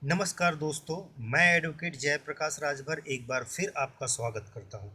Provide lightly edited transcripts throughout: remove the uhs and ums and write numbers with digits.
नमस्कार दोस्तों, मैं एडवोकेट जयप्रकाश राजभर एक बार फिर आपका स्वागत करता हूं।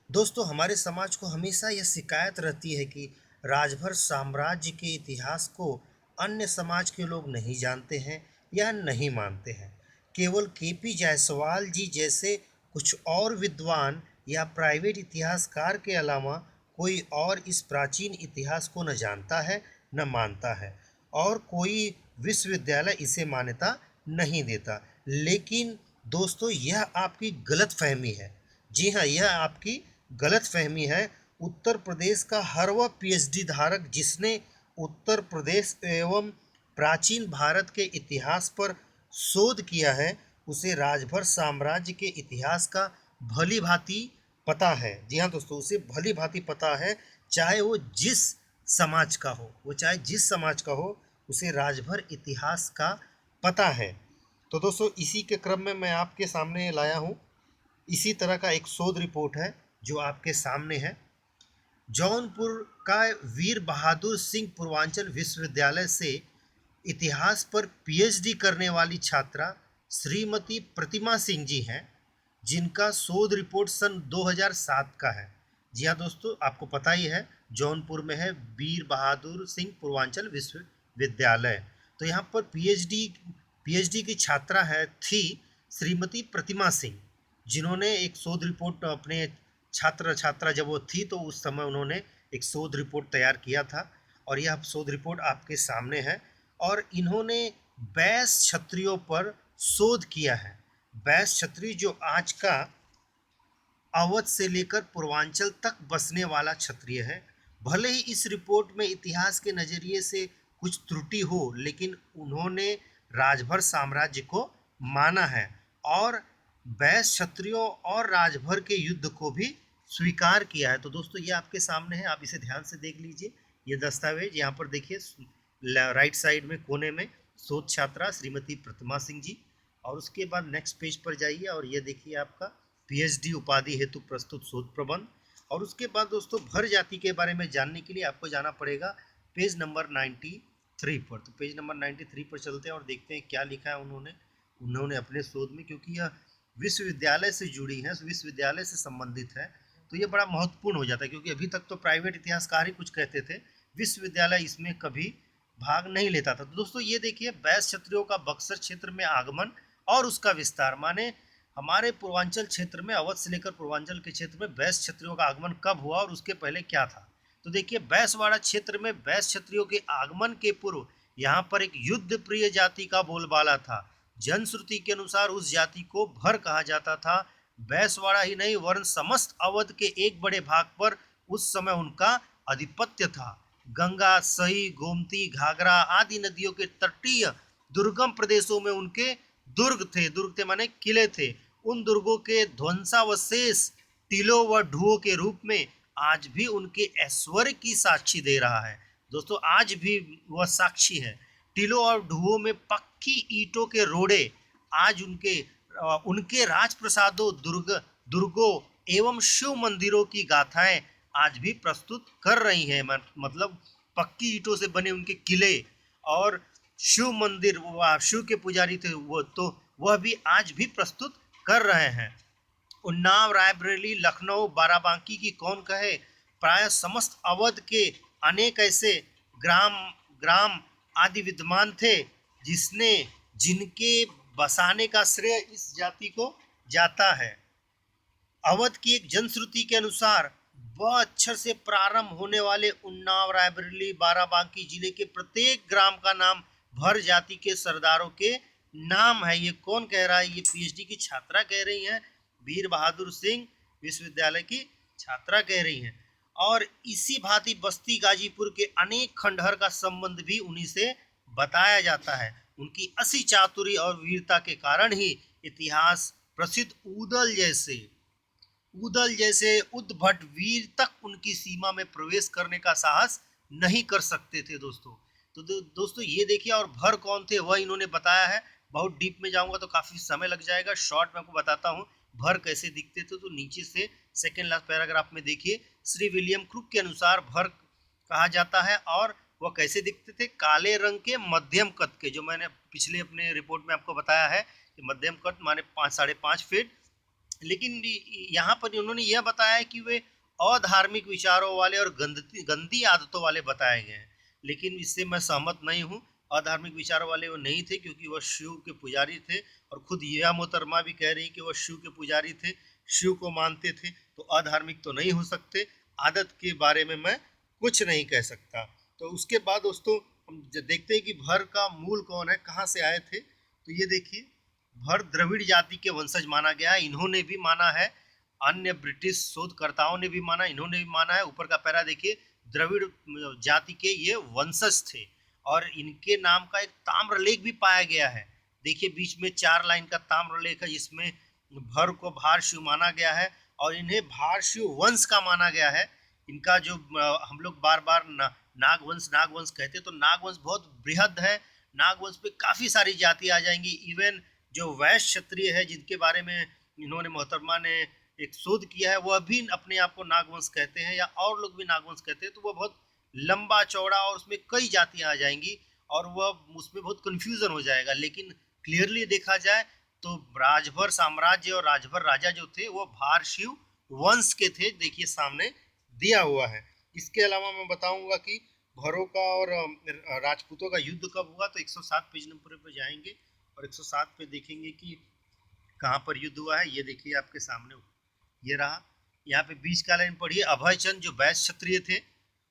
दोस्तों, हमारे समाज को हमेशा यह शिकायत रहती है कि राजभर साम्राज्य के इतिहास को अन्य समाज के लोग नहीं जानते हैं या नहीं मानते हैं। केवल केपी जायसवाल जी जैसे कुछ और विद्वान या प्राइवेट इतिहासकार के अलावा कोई और इस प्राचीन इतिहास को न जानता है न मानता है, और कोई विश्वविद्यालय इसे मान्यता नहीं देता। लेकिन दोस्तों, यह आपकी गलत फहमी है। जी हाँ, यह आपकी गलत फहमी है। उत्तर प्रदेश का हर वह पीएचडी धारक जिसने उत्तर प्रदेश एवं प्राचीन भारत के इतिहास पर शोध किया है, उसे राजभर साम्राज्य के इतिहास का भली भांति पता है। जी हाँ दोस्तों, उसे भली भांति पता है। चाहे वो जिस समाज का हो, उसे राजभर इतिहास का पता है। तो दोस्तों, इसी के क्रम में मैं आपके सामने लाया हूँ इसी तरह का एक शोध रिपोर्ट है जो आपके सामने है। जौनपुर का वीर बहादुर सिंह पूर्वांचल विश्वविद्यालय से इतिहास पर पीएचडी करने वाली छात्रा श्रीमती प्रतिमा सिंह जी हैं, जिनका शोध रिपोर्ट सन 2007 का है। जी हाँ दोस्तों, आपको पता ही है जौनपुर में है वीर बहादुर सिंह पूर्वांचल विश्वविद्यालय। तो यहाँ पर पीएचडी की छात्रा है थी श्रीमती प्रतिमा सिंह, जिन्होंने एक शोध रिपोर्ट अपने छात्रा जब वो थी तो उस समय उन्होंने एक शोध रिपोर्ट तैयार किया था, और यह शोध रिपोर्ट आपके सामने है। और इन्होंने बैस क्षत्रियों पर शोध किया है। बैस क्षत्रिय जो आज का अवध से लेकर पूर्वांचल तक बसने वाला क्षत्रिय है। भले ही इस रिपोर्ट में इतिहास के नज़रिए से कुछ त्रुटि हो, लेकिन उन्होंने राजभर साम्राज्य को माना है और बैस क्षत्रियों और राजभर के युद्ध को भी स्वीकार किया है। तो दोस्तों, ये आपके सामने है, आप इसे ध्यान से देख लीजिए। ये दस्तावेज यहाँ पर देखिए, राइट साइड में कोने में शोध छात्रा श्रीमती प्रतिमा सिंह जी, और उसके बाद नेक्स्ट पेज पर जाइए और ये देखिए आपका पीएचडी उपाधि हेतु प्रस्तुत शोध प्रबंध। और उसके बाद दोस्तों, भर जाति के बारे में जानने के लिए आपको जाना पड़ेगा पेज नंबर 93 पर। तो पेज नंबर 93 पर चलते हैं और देखते हैं क्या लिखा है उन्होंने अपने शोध में, क्योंकि यह विश्वविद्यालय से जुड़ी है, विश्वविद्यालय से संबंधित है, तो ये बड़ा महत्वपूर्ण हो जाता है। क्योंकि अभी तक तो प्राइवेट इतिहासकार ही कुछ कहते थे, विश्वविद्यालय इसमें कभी भाग नहीं लेता था। तो दोस्तों, ये देखिए, बैस क्षत्रियों का बक्सर क्षेत्र में आगमन और उसका विस्तार, माने हमारे पूर्वांचल क्षेत्र में, अवध से लेकर पूर्वांचल के क्षेत्र में बैस क्षत्रियों का आगमन कब हुआ और उसके पहले क्या था। तो देखिए, बैसवाड़ा क्षेत्र में बैस क्षत्रियों के आगमन के पूर्व यहाँ पर एक युद्ध प्रिय जाति का बोलबाला था। जनश्रुति के अनुसार उस जाति को भर कहा जाता था। बैसवाड़ा ही नहीं, वरन समस्त अवध के एक बड़े भाग पर उस समय उनका आधिपत्य था। गंगा, सही, गोमती, घाघरा आदि नदियों के तटीय दुर्गम प्रदेशों में उनके दुर्ग थे माने किले थे। उन दुर्गों के ध्वंसावशेष टीलों व ढुओं के रूप में आज भी उनके ऐश्वर्य की साक्षी दे रहा है। दोस्तों, आज भी वह साक्षी है। टीलों और ढुओं में पक्की ईंटों के रोड़े आज उनके राजप्रसादों, दुर्गों एवं शिव मंदिरों की गाथाएं आज भी प्रस्तुत कर रही हैं। मतलब पक्की ईंटों से बने उनके किले और शिव मंदिर, वो शिव के पुजारी थे वो, तो वह भी आज भी प्रस्तुत कर रहे हैं। उन्नाव, रायबरेली, लखनऊ, बाराबांकी की कौन कहे, प्राय समस्त अवध के अनेक ऐसे ग्राम ग्राम आदि विद्यमान थे जिसने जिनके बसाने का श्रेय इस जाति को जाता है। अवध की एक जनश्रुति के अनुसार ब अक्षर से प्रारंभ होने वाले उन्नाव, रायबरेली, बाराबांकी जिले के प्रत्येक ग्राम का नाम भर जाति के सरदारों के नाम है। ये कौन कह रहा है? ये पीएचडी की छात्रा कह रही हैं, वीर बहादुर सिंह विश्वविद्यालय की छात्रा कह रही हैं। और इसी भांति बस्ती गाजीपुर के अनेक खंडहर का संबंध भी उन्हीं से बताया जाता है। उनकी असी चातुरी और वीरता के कारण ही इतिहास प्रसिद्ध उदल जैसे उद्भट वीर तक उनकी सीमा में प्रवेश करने का साहस नहीं कर सकते थे दोस्तों। तो दोस्तों, ये देखिए, और भर कौन थे वह इन्होंने बताया है। बहुत डीप में जाऊंगा तो काफी समय लग जाएगा, शॉर्ट में आपको बताता हूँ भर कैसे दिखते थे। तो नीचे से सेकेंड लास्ट पैराग्राफ में देखिए, श्री विलियम क्रुक के अनुसार भर कहा जाता है और वह कैसे दिखते थे? काले रंग के मध्यम कद के, जो मैंने पिछले अपने रिपोर्ट में आपको बताया है कि मध्यम कद माने 5 साढ़े 5 फीट। लेकिन यहाँ पर उन्होंने यह बताया है कि वे अधार्मिक विचारों वाले और गंदी गंदी आदतों वाले बताए गए हैं, लेकिन इससे मैं सहमत नहीं हूँ। अधार्मिक विचारों वाले वो नहीं थे, क्योंकि वह शिव के पुजारी थे, और खुद यह मोहतरमा भी कह रही कि वह शिव के पुजारी थे, शिव को मानते थे, तो अधार्मिक तो नहीं हो सकते। आदत के बारे में मैं कुछ नहीं कह सकता। तो उसके बाद दोस्तों हम देखते हैं कि भर का मूल कौन है, कहाँ से आए थे। तो ये देखिए, भर द्रविड़ जाति के वंशज माना गया है, इन्होंने भी माना है, अन्य ब्रिटिश शोधकर्ताओं ने भी माना, इन्होंने भी माना है। ऊपर का पैरा देखिए, द्रविड़ जाति के ये वंशज थे, और इनके नाम का एक ताम्रलेख भी पाया गया है। देखिए बीच में 4 लाइन का ताम्रलेख है, जिसमें भर को भारशिव माना गया है, और इन्हें भारशिव वंश का माना गया है। इनका जो हम लोग बार बार नागवंश नागवंश कहते हैं, तो नागवंश बहुत बृहद है। नागवंश पे काफी सारी जाति आ जाएंगी। इवन जो वैश्य क्षत्रिय है, जिनके बारे में इन्होंने मोहतरमा ने एक शोध किया है, वह भी अपने आप को नागवंश कहते हैं, या और लोग भी नागवंश कहते हैं। तो वह बहुत लंबा चौड़ा, और उसमें कई जातियां आ जाएंगी, और वह उसमें बहुत कंफ्यूजन हो जाएगा। लेकिन क्लियरली देखा जाए तो राजभर साम्राज्य और राजभर राजा जो थे वो भारशिव वंश के थे। देखिए सामने दिया हुआ है। इसके अलावा मैं बताऊंगा कि भरों का और राजपूतों का युद्ध कब हुआ। तो 107 पेज नंबर पर जाएंगे, और 107 पे देखेंगे कि कहाँ पर युद्ध हुआ है। ये देखिए आपके सामने ये रहा। यहाँ पे बीच का लाइन पढ़िए। अभय चंद जो वैश्य क्षत्रिय थे,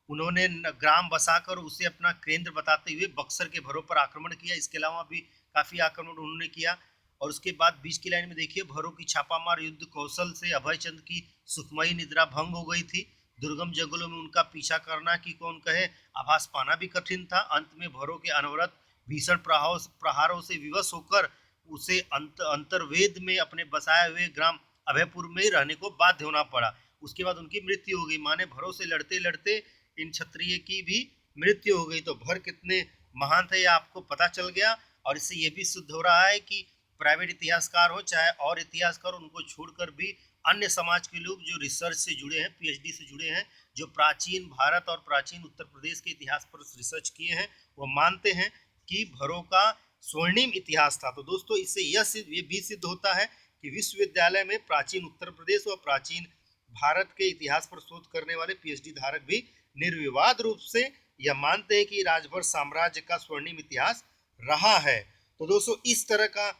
उन्होंने ग्राम बसाकर उसे अपना केंद्र बताते हुए बक्सर के भरों पर आक्रमण किया। इसके अलावा भी काफी आक्रमण उन्होंने किया। और उसके बाद बीच की लाइन में देखिए, भरों की छापामार युद्ध कौशल से अभय चंद की सुखमयी निद्रा भंग हो गई थी। दुर्गम जंगलों में उनका पीछा करना कि कौन कहे, आभास पाना भी कठिन था। अंत में भरों के अनवरत भीषण प्रहारों से विवश होकर उसे अंतर्वेद में अपने बसाए हुए ग्राम अभयपुर में ही रहने को बाध्य होना पड़ा। उसके बाद उनकी मृत्यु हो गई। माने भरों से लड़ते लड़ते इन क्षत्रिय की भी मृत्यु हो गई। तो भर कितने महान थे, ये आपको पता चल गया। और इससे ये भी सिद्ध हो रहा है कि प्राइवेट इतिहासकार हो चाहे और इतिहासकार, उनको छोड़कर भी अन्य समाज के लोग जो रिसर्च से जुड़े हैं, पीएचडी से जुड़े हैं, जो प्राचीन भारत और प्राचीन उत्तर प्रदेश के इतिहास पर रिसर्च किए हैं, वो मानते हैं कि भरों का स्वर्णिम इतिहास था। तो दोस्तों इससे ये भी सिद्ध होता है कि विश्वविद्यालय में प्राचीन उत्तर प्रदेश और प्राचीन भारत के इतिहास पर शोध करने वाले पीएचडी धारक भी निर्विवाद रूप से यह मानते हैं कि राजभर साम्राज्य का स्वर्णिम इतिहास रहा है। तो दोस्तों इस तरह का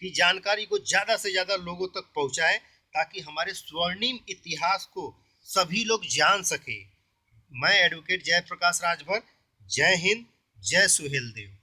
की जानकारी को ज्यादा से ज्यादा लोगों तक पहुंचाएं, ताकि हमारे स्वर्णिम इतिहास को सभी लोग जान सके। मैं एडवोकेट जयप्रकाश राजभर। जय हिंद, जय सुहेल देव।